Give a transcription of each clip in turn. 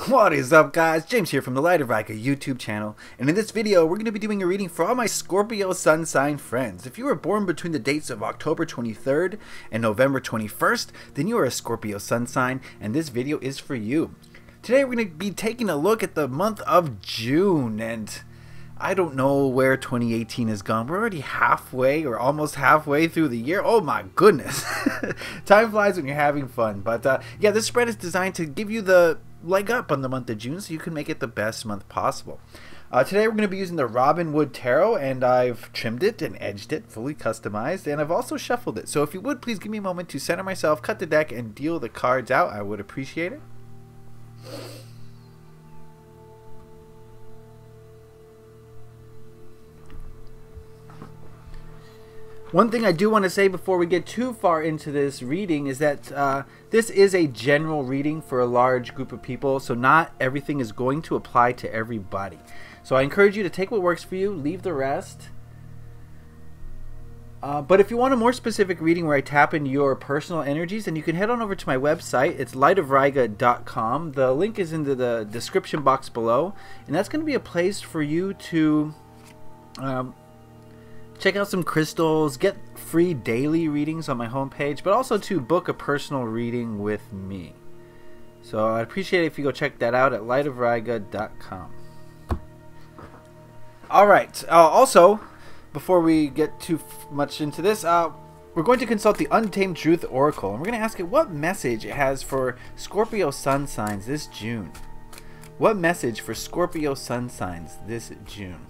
What is up, guys? James here from the Light of Rika YouTube channel, and in this video we're going to be doing a reading for all my Scorpio sun sign friends. If you were born between the dates of October 23rd and November 21st, then you are a Scorpio sun sign, and this video is for you. Today we're going to be taking a look at the month of June, and I don't know where 2018 has gone. We're already halfway or almost halfway through the year. Oh my goodness. Time flies when you're having fun. But yeah, this spread is designed to give you the leg up on the month of June so you can make it the best month possible. Today we're going to be using the Robin Wood Tarot, and I've trimmed it and edged it, fully customized, and I've also shuffled it. So if you would, please give me a moment to center myself, cut the deck, and deal the cards out. I would appreciate it. One thing I do want to say before we get too far into this reading is that this is a general reading for a large group of people, so not everything is going to apply to everybody. So I encourage you to take what works for you, leave the rest. But if you want a more specific reading where I tap into your personal energies, then you can head on over to my website. It's lightofriga.com. The link is in the description box below, and that's going to be a place for you to check out some crystals, get free daily readings on my homepage, but also to book a personal reading with me. So I'd appreciate it if you go check that out at lightofriga.com. Alright, also, before we get too much into this, we're going to consult the Untamed Truth Oracle, and we're going to ask it what message it has for Scorpio sun signs this June. What message for Scorpio sun signs this June?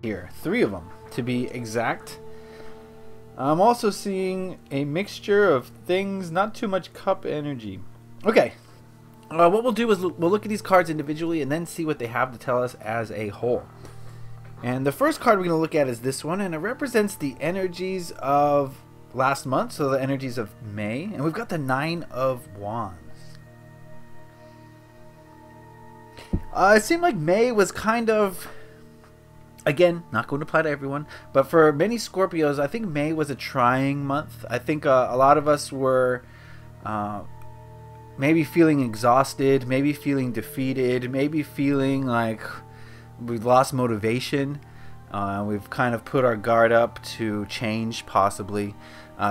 Here, 3 of them to be exact. I'm also seeing a mixture of things, not too much cup energy. Okay, what we'll do is we'll look at these cards individually and then see what they have to tell us as a whole. And the first card we're going to look at is this one, and it represents the energies of last month, so the energies of May, and we've got the 9 of Wands. It seemed like May was kind of, again, not going to apply to everyone, but for many Scorpios, I think May was a trying month. I think a lot of us were maybe feeling exhausted, maybe feeling defeated, maybe feeling like we've lost motivation. We've kind of put our guard up to change, possibly.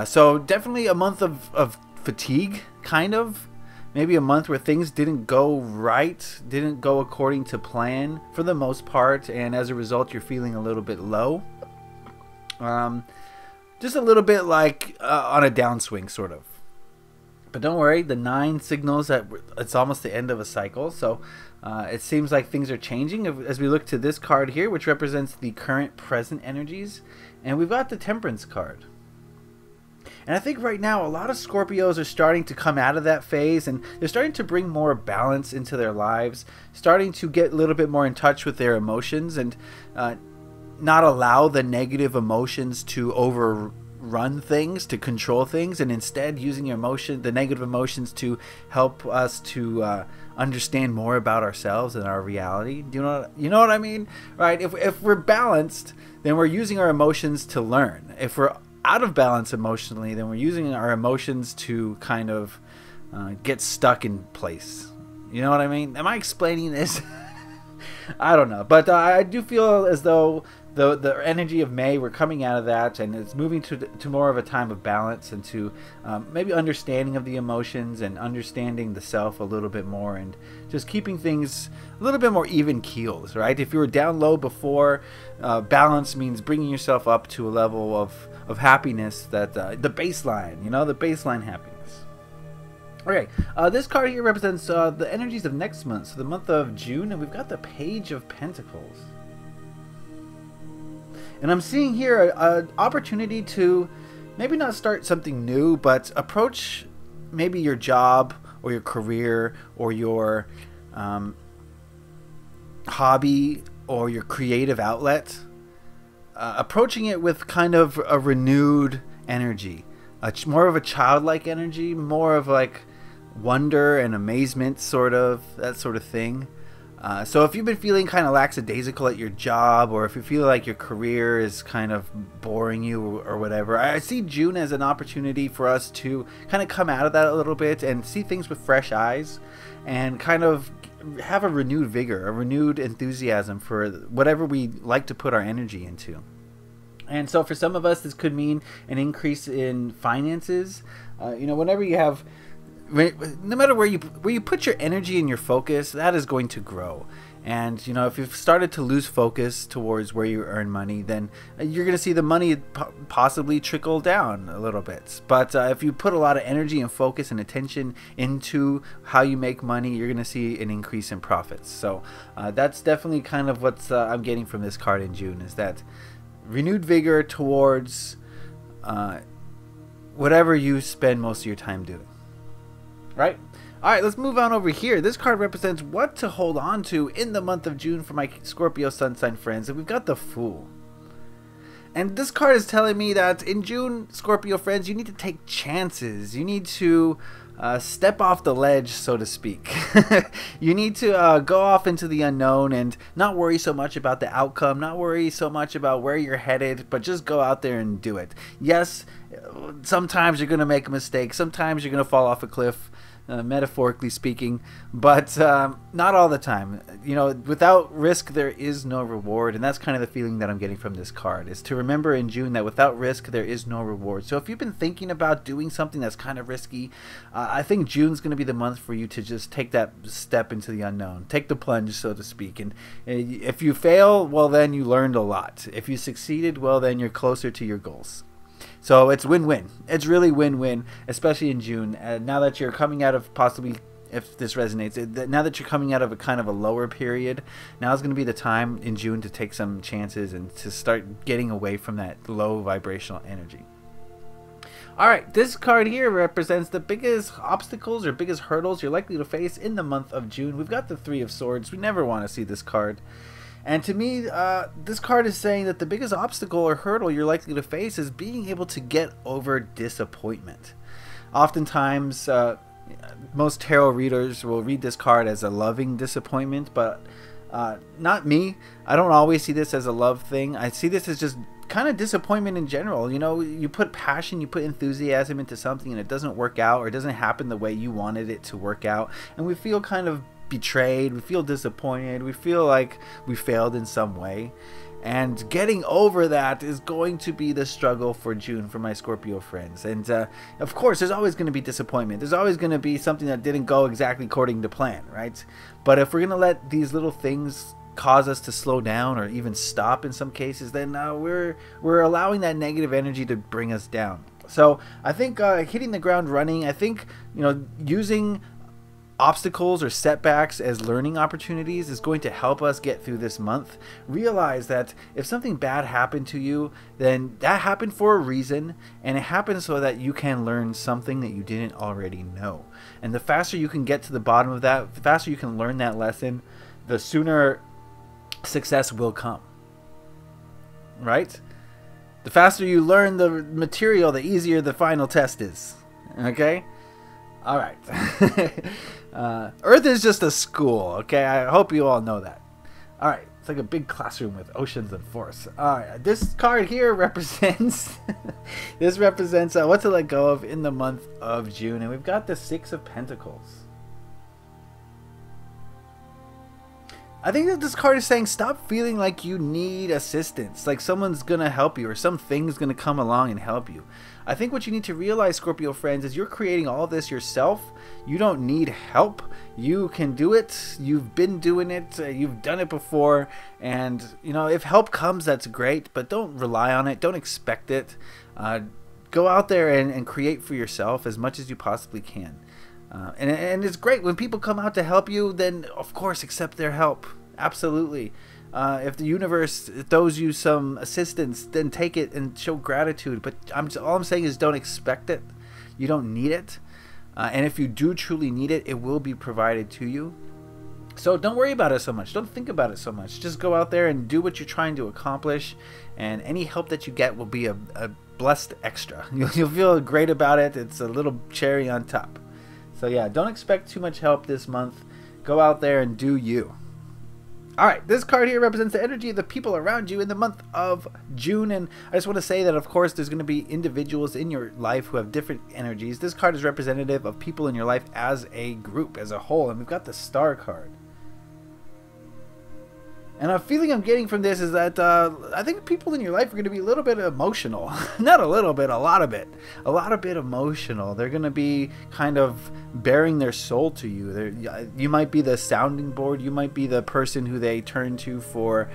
So definitely a month of fatigue, kind of. Maybe a month where things didn't go right, didn't go according to plan for the most part, and as a result you're feeling a little bit low. Just a little bit like on a downswing, sort of. But don't worry, the 9 signals that it's almost the end of a cycle, so it seems like things are changing as we look to this card here, which represents the current present energies, and we've got the Temperance card. And I think right now a lot of Scorpios are starting to come out of that phase, and they're starting to bring more balance into their lives, starting to get a little bit more in touch with their emotions, and not allow the negative emotions to overrun things, to control things, and instead using the negative emotions to help us to understand more about ourselves and our reality. Do you know what I mean? Right? If we're balanced, then we're using our emotions to learn. If we're out of balance emotionally, then we're using our emotions to kind of get stuck in place. You know what I mean? Am I explaining this? I don't know, but I do feel as though the energy of May, we're coming out of that, and it's moving to more of a time of balance, and to maybe understanding of the emotions and understanding the self a little bit more, and just keeping things a little bit more even keels, right? If you were down low before, balance means bringing yourself up to a level of happiness, that the baseline, you know, the baseline happiness. Okay, this card here represents the energies of next month, so the month of June, and we've got the Page of Pentacles. And I'm seeing here an opportunity to maybe not start something new, but approach maybe your job or your career or your hobby or your creative outlet. Approaching it with kind of a renewed energy, more of a childlike energy, more of like wonder and amazement, sort of, that sort of thing. So if you've been feeling kind of lackadaisical at your job, or if you feel like your career is kind of boring you or whatever, I see June as an opportunity for us to kind of come out of that a little bit and see things with fresh eyes and kind of have a renewed vigor, a renewed enthusiasm for whatever we like to put our energy into. And so for some of us, this could mean an increase in finances. Whenever you have, no matter where you put your energy and your focus, that is going to grow. And if you've started to lose focus towards where you earn money, then you're going to see the money possibly trickle down a little bit. But if you put a lot of energy and focus and attention into how you make money, you're going to see an increase in profits. So that's definitely kind of what I'm getting from this card in June, is that renewed vigor towards whatever you spend most of your time doing. Right? Alright, let's move on over here. This card represents what to hold on to in the month of June for my Scorpio sun sign friends. And we've got the Fool. And this card is telling me that in June, Scorpio friends, you need to take chances. You need to step off the ledge, so to speak. You need to go off into the unknown and not worry so much about the outcome, not worry so much about where you're headed, but just go out there and do it. Yes, sometimes you're going to make a mistake. Sometimes you're going to fall off a cliff. Metaphorically speaking, but not all the time. Without risk there is no reward, and that's kind of the feeling that I'm getting from this card, is to remember in June that without risk there is no reward. So if you've been thinking about doing something that's kind of risky, I think June's going to be the month for you to just take that step into the unknown, take the plunge, so to speak. And if you fail, well, then you learned a lot. If you succeeded, well, then you're closer to your goals. So it's win-win. It's really win-win, especially in June. Now that you're coming out of, possibly, if this resonates, now that you're coming out of a kind of a lower period, now is going to be the time in June to take some chances and to start getting away from that low vibrational energy. Alright, this card here represents the biggest obstacles or biggest hurdles you're likely to face in the month of June. We've got the Three of Swords. We never want to see this card. And to me, this card is saying that the biggest obstacle or hurdle you're likely to face is being able to get over disappointment. Oftentimes, most tarot readers will read this card as a loving disappointment, but not me. I don't always see this as a love thing. I see this as just kind of disappointment in general. You put passion, you put enthusiasm into something and it doesn't work out, or it doesn't happen the way you wanted it to work out, and we feel kind of betrayed, we feel disappointed, we feel like we failed in some way. And getting over that is going to be the struggle for June for my Scorpio friends. And of course, there's always going to be disappointment. There's always going to be something that didn't go exactly according to plan, right? But if we're going to let these little things cause us to slow down or even stop in some cases, then we're allowing that negative energy to bring us down. So I think hitting the ground running, I think using obstacles or setbacks as learning opportunities is going to help us get through this month. Realize that if something bad happened to you, then that happened for a reason, and it happened so that you can learn something that you didn't already know. And the faster you can get to the bottom of that, the faster you can learn that lesson, the sooner success will come. Right? The faster you learn the material, the easier the final test is. Okay? All right. Earth is just a school, okay? I hope you all know that. All right. It's like a big classroom with oceans and forests. All right. This card here represents what to let go of in the month of June. And we've got the Six of Pentacles. I think that this card is saying stop feeling like you need assistance, like someone's going to help you or something's going to come along and help you. I think what you need to realize, Scorpio friends, is you're creating all this yourself. You don't need help. You can do it. You've been doing it. You've done it before. And, if help comes, that's great, but don't rely on it. Don't expect it. Go out there and create for yourself as much as you possibly can. And it's great when people come out to help you, then of course accept their help. Absolutely. If the universe throws you some assistance, then take it and show gratitude. But all I'm saying is don't expect it. You don't need it. And if you do truly need it, it will be provided to you. So don't worry about it so much. Don't think about it so much. Just go out there and do what you're trying to accomplish. And any help that you get will be a blessed extra. You'll feel great about it. It's a little cherry on top. So yeah, don't expect too much help this month. Go out there and do you. Alright, this card here represents the energy of the people around you in the month of June. And I just want to say that, of course, there's going to be individuals in your life who have different energies. This card is representative of people in your life as a group, as a whole. And we've got the Star card. And a feeling I'm getting from this is that I think people in your life are going to be a little bit emotional. Not a little bit, a lot of it. A lot of bit emotional. They're going to be kind of bearing their soul to you. You might be the sounding board. You might be the person who they turn to for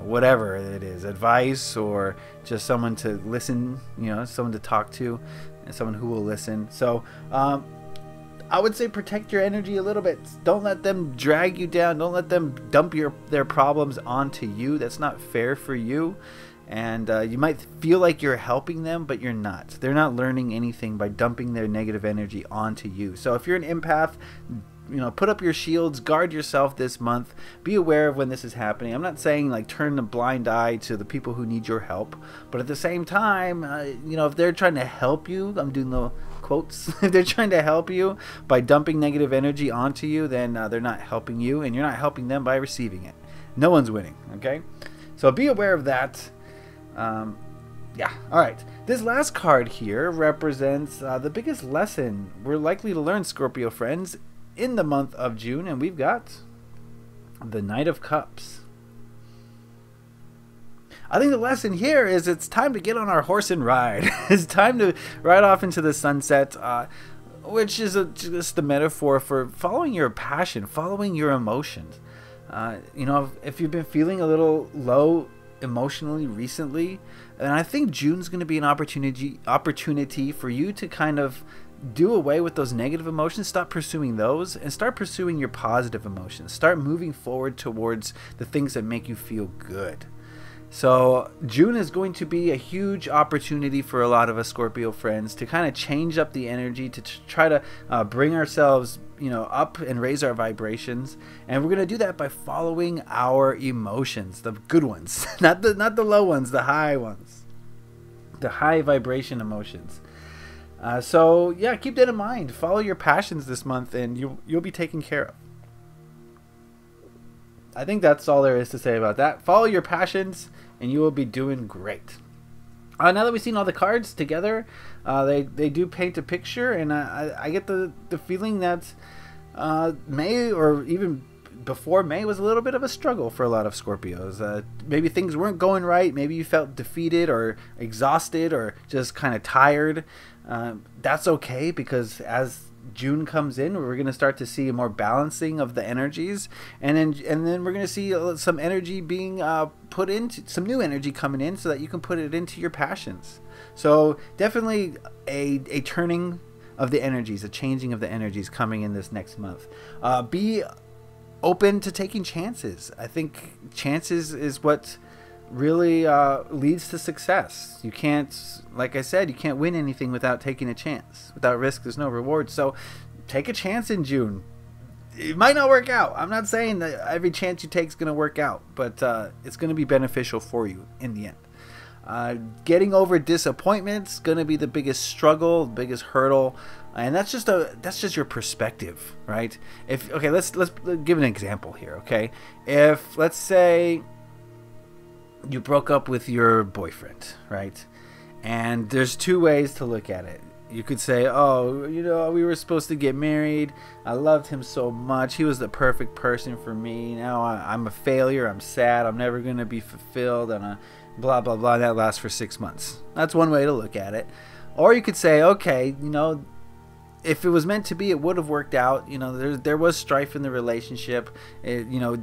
whatever it is, advice, or just someone to listen, you know, someone to talk to, and someone who will listen. So, I would say protect your energy a little bit. Don't let them drag you down. Don't let them dump their problems onto you. That's not fair for you. And you might feel like you're helping them, but you're not. They're not learning anything by dumping their negative energy onto you. So if you're an empath, you know, put up your shields, guard yourself this month. Be aware of when this is happening. I'm not saying like turn a blind eye to the people who need your help, but at the same time, you know, if they're trying to help you, I'm doing the quotes, if they're trying to help you by dumping negative energy onto you, then they're not helping you, and you're not helping them by receiving it. No one's winning, okay? So be aware of that. Yeah, all right. This last card here represents the biggest lesson we're likely to learn, Scorpio friends, in the month of June, and we've got the Knight of Cups. I think the lesson here is it's time to get on our horse and ride. It's time to ride off into the sunset, which is just the metaphor for following your passion, following your emotions. You know, if you've been feeling a little low emotionally recently, and I think June's going to be an opportunity for you to kind of do away with those negative emotions, stop pursuing those, and start pursuing your positive emotions. Start moving forward towards the things that make you feel good. So June is going to be a huge opportunity for a lot of us Scorpio friends to kind of change up the energy, to try to bring ourselves, you know, up and raise our vibrations. And we're going to do that by following our emotions, the good ones, not the low ones, the high ones, the high vibration emotions. So yeah, keep that in mind. Follow your passions this month, and you'll be taken care of. I think that's all there is to say about that. Follow your passions, and you will be doing great. Now that we've seen all the cards together, they do paint a picture, and I get the feeling that May, or even before May, was a little bit of a struggle for a lot of Scorpios. Maybe things weren't going right. Maybe you felt defeated or exhausted or just kind of tired. That's okay, because as June comes in, we're going to start to see a more balancing of the energies, and then we're going to see some energy being put into, some new energy coming in, so that you can put it into your passions. So definitely a turning of the energies, a changing of the energies coming in this next month. Be open to taking chances. I think chances is what really leads to success. You can't, like I said, you can't win anything without taking a chance. Without risk, there's no reward. So take a chance in June. It might not work out. I'm not saying that every chance you take is going to work out, but it's going to be beneficial for you in the end. Getting over disappointments going to be the biggest struggle, the biggest hurdle, and that's just your perspective, right? Okay, let's give an example here. Okay, if let's say you broke up with your boyfriend, right? And there's two ways to look at it. You could say, oh, you know, we were supposed to get married. I loved him so much. He was the perfect person for me. Now I'm a failure. I'm sad. I'm never going to be fulfilled. And blah, blah, blah. That lasts for 6 months. That's one way to look at it. Or you could say, okay, you know, if it was meant to be, it would have worked out. You know, there was strife in the relationship. You know,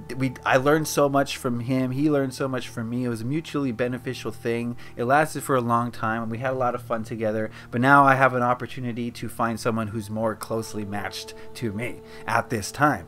I learned so much from him. He learned so much from me. It was a mutually beneficial thing. It lasted for a long time, and we had a lot of fun together. But now I have an opportunity to find someone who's more closely matched to me at this time.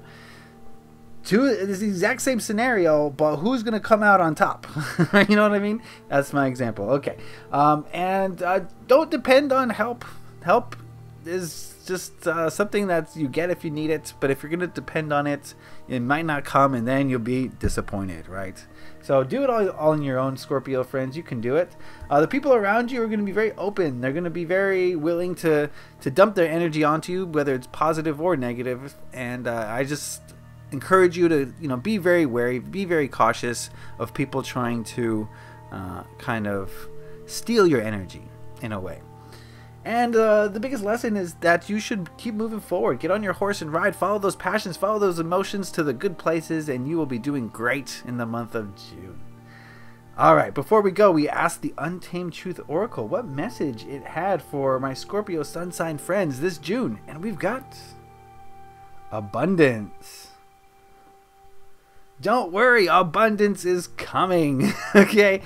It's the exact same scenario, but who's going to come out on top? You know what I mean? That's my example. Okay. And don't depend on help. Help is just something that you get if you need it, but if you're going to depend on it, it might not come, and then you'll be disappointed, right? So do it all on your own, Scorpio friends. You can do it. The people around you are going to be very open. They're going to be very willing to dump their energy onto you, whether it's positive or negative. And I just encourage you to, be very wary, be very cautious of people trying to kind of steal your energy in a way. And the biggest lesson is that you should keep moving forward. Get on your horse and ride. Follow those passions. Follow those emotions to the good places, and you will be doing great in the month of June. All right, before we go, we asked the Untamed Truth Oracle what message it had for my Scorpio sun sign friends this June. And we've got abundance. Don't worry, abundance is coming. Okay?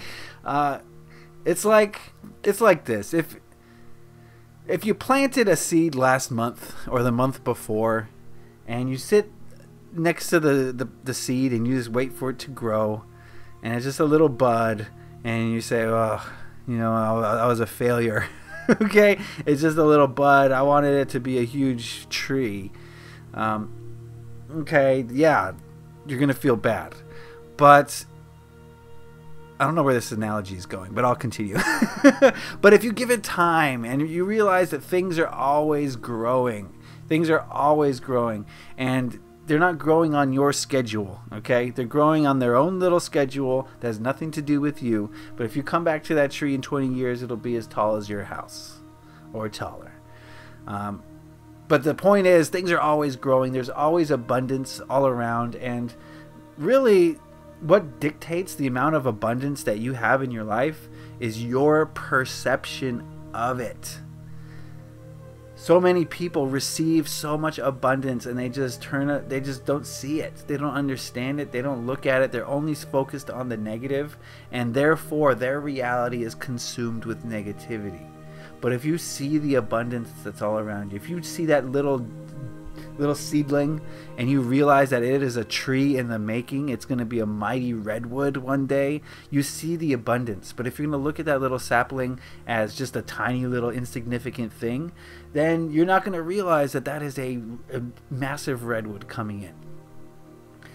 It's like this. If you planted a seed last month or the month before, and you sit next to the seed and you just wait for it to grow, and it's just a little bud, and you say, oh, I was a failure. Okay? It's just a little bud. I wanted it to be a huge tree. Okay, yeah, you're going to feel bad. But I don't know where this analogy is going, but I'll continue. But if you give it time and you realize that things are always growing, and they're not growing on your schedule, okay? They're growing on their own little schedule that has nothing to do with you. But if you come back to that tree in 20 years, it'll be as tall as your house or taller. But the point is, things are always growing. There's always abundance all around, and really, what dictates the amount of abundance that you have in your life is your perception of it. So many people receive so much abundance and they just don't see it. They don't understand it. They don't look at it. They're only focused on the negative, and therefore their reality is consumed with negativity. But if you see the abundance that's all around you, if you see that little seedling and you realize that it is a tree in the making, it's going to be a mighty redwood one day, you see the abundance. But if you're going to look at that little sapling as just a tiny little insignificant thing, then you're not going to realize that that is a massive redwood coming in.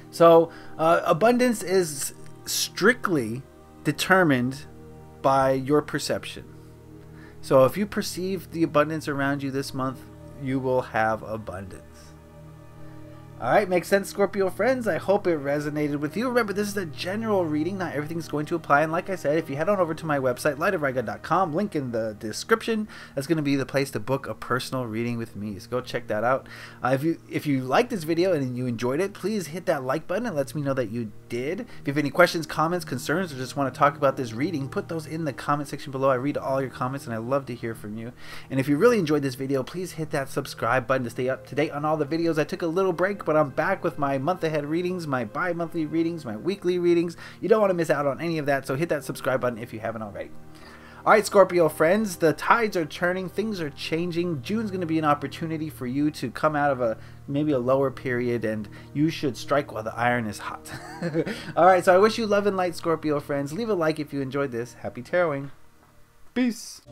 So abundance is strictly determined by your perception. So if you perceive the abundance around you this month, you will have abundance. Alright, makes sense, Scorpio friends? I hope it resonated with you. Remember, this is a general reading. Not everything's going to apply. And like I said, if you head on over to my website, lightofriga.com, link in the description, that's going to be the place to book a personal reading with me. So go check that out. If you liked this video and you enjoyed it, please hit that like button. It lets me know that you did. If you have any questions, comments, concerns, or just want to talk about this reading, put those in the comment section below. I read all your comments and I love to hear from you. And if you really enjoyed this video, please hit that subscribe button to stay up to date on all the videos. I took a little break, but I'm back with my month ahead readings, my bi-monthly readings, my weekly readings. You don't want to miss out on any of that, so hit that subscribe button if you haven't already. Alright, Scorpio friends, the tides are turning, things are changing. June's going to be an opportunity for you to come out of maybe a lower period, and you should strike while the iron is hot. Alright, so I wish you love and light, Scorpio friends. Leave a like if you enjoyed this. Happy taroting. Peace.